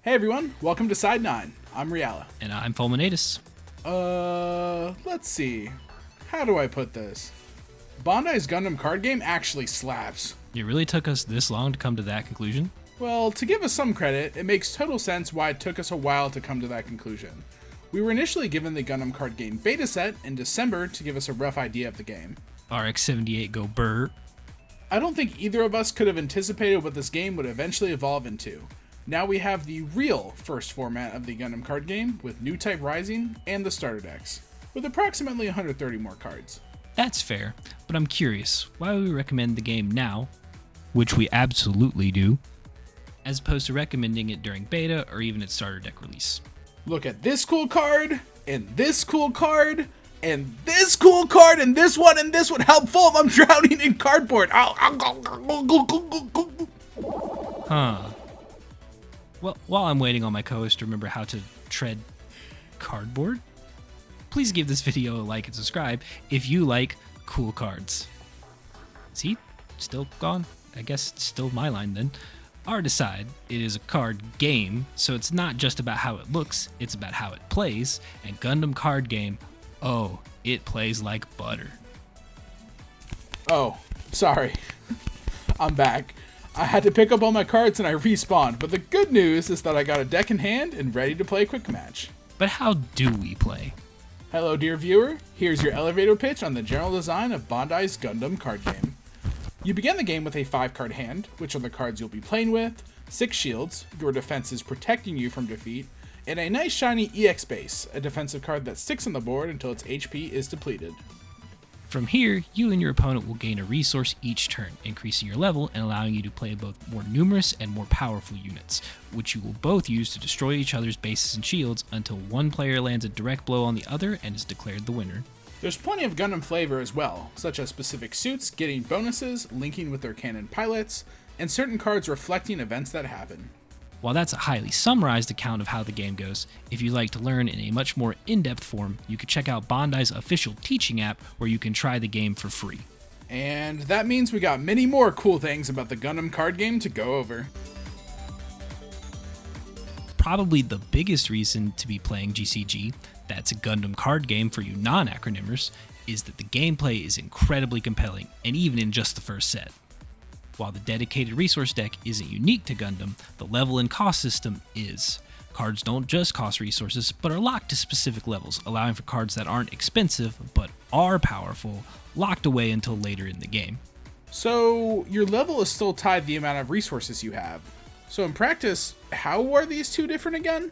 Hey everyone, welcome to Side 9. I'm Reala. And I'm Fulm and Let's see. How do I put this? Bandai's Gundam Card Game actually slaps. It really took us this long to come to that conclusion? Well, to give us some credit, it makes total sense why it took us a while to come to that conclusion. We were initially given the Gundam Card Game beta set in December to give us a rough idea of the game. RX-78 go burr. I don't think either of us could have anticipated what this game would eventually evolve into. Now we have the real first format of the Gundam Card Game with new type rising and the starter decks, with approximately 130 more cards. That's fair, but I'm curious, why would we recommend the game now, which we absolutely do, as opposed to recommending it during beta or even its starter deck release? Look at this cool card, and this cool card, and this cool card, and this one, Help, Fulm, I'm drowning in cardboard. Huh. Well, while I'm waiting on my co-host to remember how to tread cardboard, please give this video a like and subscribe if you like cool cards. Is he still gone? I guess it's still my line then. Art aside, it is a card game, so it's not just about how it looks, it's about how it plays, and Gundam Card Game, oh, it plays like butter. Oh, sorry. I'm back. I had to pick up all my cards and I respawned, but the good news is that I got a deck in hand and ready to play a quick match. But how do we play? Hello dear viewer, here's your elevator pitch on the general design of Bandai's Gundam Card Game. You begin the game with a 5-card hand, which are the cards you'll be playing with, 6 shields, your defense is protecting you from defeat, and a nice shiny EX base, a defensive card that sticks on the board until its HP is depleted. From here, you and your opponent will gain a resource each turn, increasing your level and allowing you to play both more numerous and more powerful units, which you will both use to destroy each other's bases and shields until one player lands a direct blow on the other and is declared the winner. There's plenty of Gundam flavor as well, such as specific suits getting bonuses, linking with their canon pilots, and certain cards reflecting events that happen. While that's a highly summarized account of how the game goes, if you'd like to learn in a much more in-depth form, you can check out Bandai's official teaching app where you can try the game for free. And that means we got many more cool things about the Gundam Card Game to go over. Probably the biggest reason to be playing GCG, that's a Gundam Card Game for you non-acronymers, is that the gameplay is incredibly compelling, and even in just the first set. While the dedicated resource deck isn't unique to Gundam, the level and cost system is. Cards don't just cost resources, but are locked to specific levels, allowing for cards that aren't expensive, but are powerful, locked away until later in the game. So, your level is still tied to the amount of resources you have. So in practice, how are these two different again?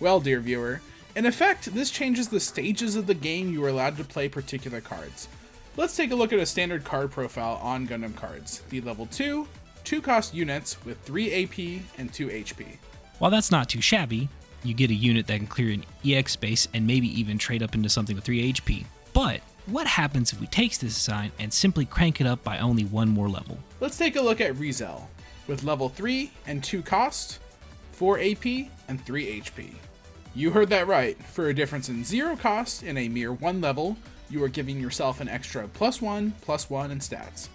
Well, dear viewer, in effect, this changes the stages of the game you are allowed to play particular cards. Let's take a look at a standard card profile on Gundam cards. The level 2, 2-cost units with 3 AP and 2 HP. While that's not too shabby, you get a unit that can clear an EX space and maybe even trade up into something with 3 HP. But what happens if we take this design and simply crank it up by only one more level? Let's take a look at Rizel, with level 3 and 2 cost, 4 AP and 3 HP. You heard that right, for a difference in 0 cost and a mere 1 level, you are giving yourself an extra +1/+1 in stats.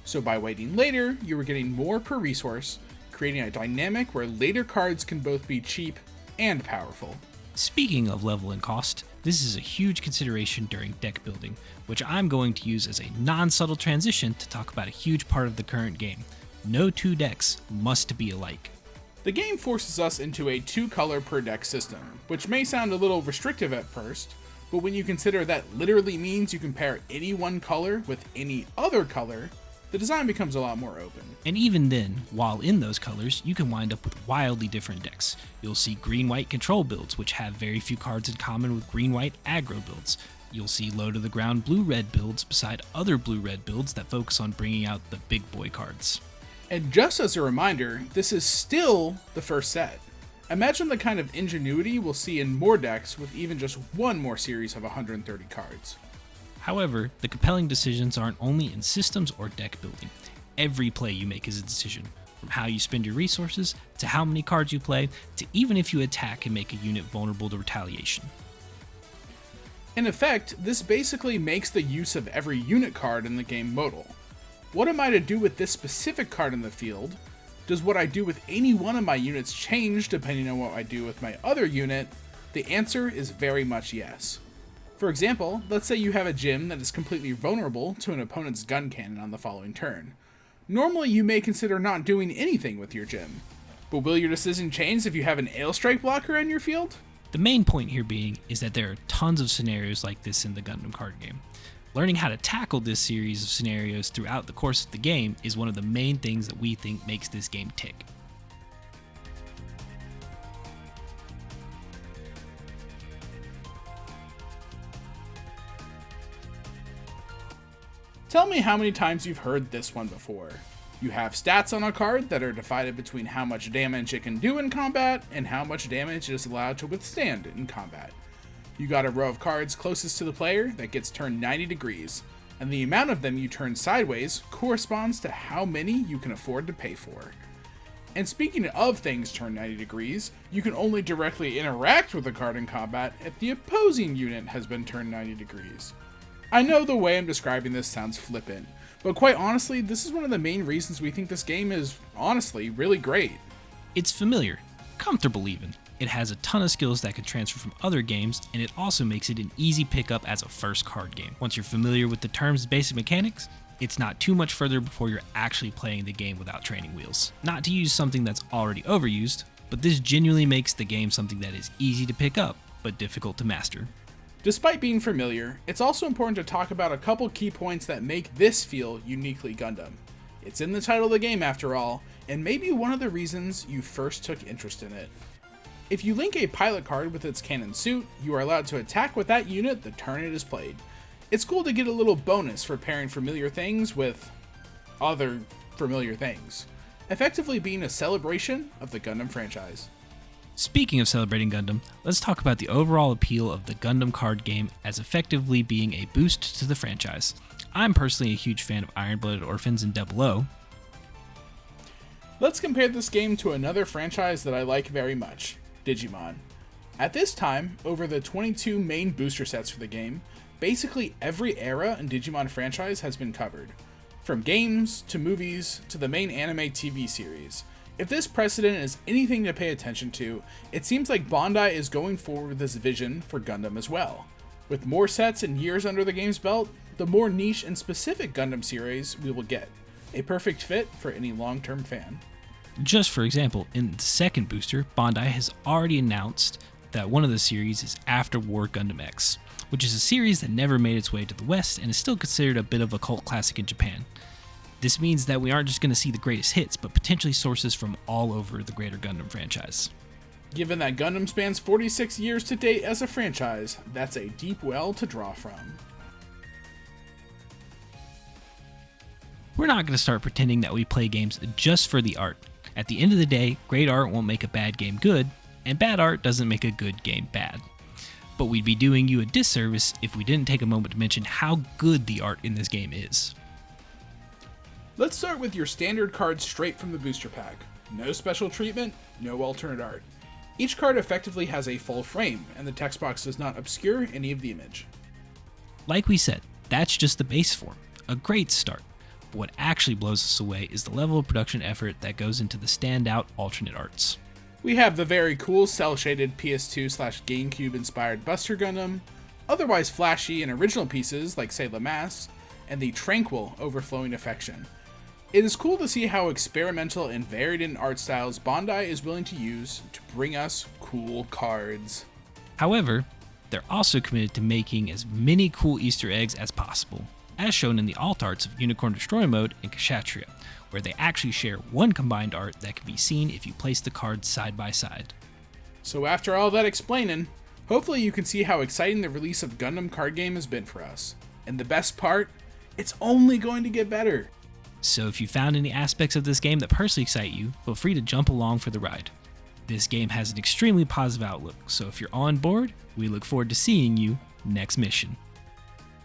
So by waiting later, you are getting more per resource, creating a dynamic where later cards can both be cheap and powerful. Speaking of level and cost, this is a huge consideration during deck building, which I'm going to use as a non-subtle transition to talk about a huge part of the current game. No two decks must be alike. The game forces us into a 2-color per deck system, which may sound a little restrictive at first, but when you consider that literally means you can pair any one color with any other color, the design becomes a lot more open. And even then, while in those colors, you can wind up with wildly different decks. You'll see green-white control builds, which have very few cards in common with green-white aggro builds. You'll see low-to-the-ground blue-red builds beside other blue-red builds that focus on bringing out the big boy cards. And just as a reminder, this is still the first set. Imagine the kind of ingenuity we'll see in more decks with even just one more series of 130 cards. However, the compelling decisions aren't only in systems or deck building. Every play you make is a decision, from how you spend your resources, to how many cards you play, to even if you attack and make a unit vulnerable to retaliation. In effect, this basically makes the use of every unit card in the game modal. What am I to do with this specific card in the field? Does what I do with any one of my units change depending on what I do with my other unit? The answer is very much yes. For example, let's say you have a gym that is completely vulnerable to an opponent's gun cannon on the following turn. Normally you may consider not doing anything with your gym, but will your decision change if you have an airstrike blocker on your field? The main point here being is that there are tons of scenarios like this in the Gundam card game. Learning how to tackle this series of scenarios throughout the course of the game is one of the main things that we think makes this game tick. Tell me how many times you've heard this one before. You have stats on a card that are divided between how much damage it can do in combat and how much damage it is allowed to withstand in combat. You got a row of cards closest to the player that gets turned 90 degrees, and the amount of them you turn sideways corresponds to how many you can afford to pay for. And speaking of things turned 90 degrees, you can only directly interact with a card in combat if the opposing unit has been turned 90 degrees. I know the way I'm describing this sounds flippant, but quite honestly, this is one of the main reasons we think this game is, honestly, really great. It's familiar, comfortable even. It has a ton of skills that can transfer from other games, and it also makes it an easy pickup as a first card game. Once you're familiar with the terms and basic mechanics, it's not too much further before you're actually playing the game without training wheels. Not to use something that's already overused, but this genuinely makes the game something that is easy to pick up, but difficult to master. Despite being familiar, it's also important to talk about a couple key points that make this feel uniquely Gundam. It's in the title of the game after all, and maybe one of the reasons you first took interest in it. If you link a pilot card with its cannon suit, you are allowed to attack with that unit the turn it is played. It's cool to get a little bonus for pairing familiar things with other familiar things, effectively being a celebration of the Gundam franchise. Speaking of celebrating Gundam, let's talk about the overall appeal of the Gundam card game as effectively being a boost to the franchise. I'm personally a huge fan of Iron-Blooded Orphans and 00. Let's compare this game to another franchise that I like very much, Digimon. At this time, over the 22 main booster sets for the game, basically every era in Digimon franchise has been covered. From games, to movies, to the main anime TV series. If this precedent is anything to pay attention to, it seems like Bandai is going forward with this vision for Gundam as well. With more sets and years under the game's belt, the more niche and specific Gundam series we will get. A perfect fit for any long-term fan. Just for example, in the second booster, Bandai has already announced that one of the series is After War Gundam X, which is a series that never made its way to the West and is still considered a bit of a cult classic in Japan. This means that we aren't just going to see the greatest hits, but potentially sources from all over the greater Gundam franchise. Given that Gundam spans 46 years to date as a franchise, that's a deep well to draw from. We're not going to start pretending that we play games just for the art. At the end of the day, great art won't make a bad game good, and bad art doesn't make a good game bad. But we'd be doing you a disservice if we didn't take a moment to mention how good the art in this game is. Let's start with your standard cards straight from the booster pack. No special treatment, no alternate art. Each card effectively has a full frame, and the text box does not obscure any of the image. Like we said, that's just the base form. A great start. But what actually blows us away is the level of production effort that goes into the standout alternate arts. We have the very cool cel-shaded PS2/GameCube inspired Buster Gundam, otherwise flashy and original pieces like say Lamass, and the tranquil overflowing affection. It is cool to see how experimental and varied in art styles Bandai is willing to use to bring us cool cards. However, they're also committed to making as many cool Easter eggs as possible, as shown in the alt arts of Unicorn Destroy Mode and Kshatriya, where they actually share one combined art that can be seen if you place the cards side by side. So after all that explaining, hopefully you can see how exciting the release of Gundam Card Game has been for us. And the best part, it's only going to get better. So if you found any aspects of this game that personally excite you, feel free to jump along for the ride. This game has an extremely positive outlook, so if you're on board, we look forward to seeing you next mission.